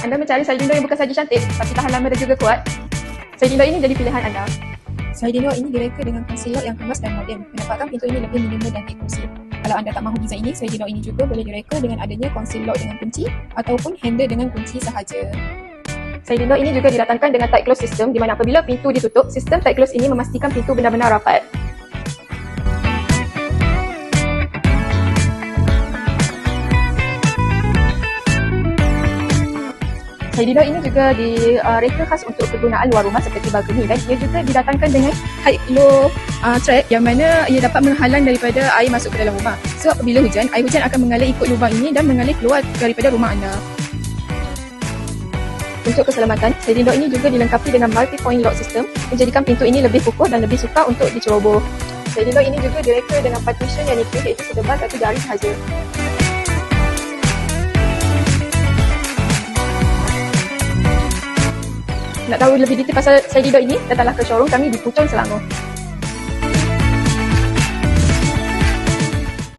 Anda mencari side window yang bukan saja cantik, tapi tahan lama dan juga kuat. Side window ini jadi pilihan anda. Side window ini direka dengan conceal lock yang kemas dan moden. Menampakkan pintu ini lebih minimal dan eksklusif. Kalau anda tak mahu desain ini, side window ini juga boleh direka dengan adanya conceal lock dengan kunci ataupun handle dengan kunci sahaja. Side window ini juga didatangkan dengan tight close system, di mana apabila pintu ditutup, sistem tight close ini memastikan pintu benar-benar rapat. Side window ini juga direka khas untuk kegunaan luar rumah seperti balcony, dan ia juga didatangkan dengan high low trap yang mana ia dapat menghalang daripada air masuk ke dalam rumah. So apabila hujan, air hujan akan mengalir ikut lubang ini dan mengalir keluar daripada rumah anda. Untuk keselamatan, side window ini juga dilengkapi dengan multi-point lock system, menjadikan pintu ini lebih kukuh dan lebih sukar untuk diceroboh. Side window ini juga direka dengan partition yang nipis, iaitu setebal 1 jari sahaja. Nak tahu lebih detail pasal side window ini, datanglah ke showroom kami di Puchong, Selangor.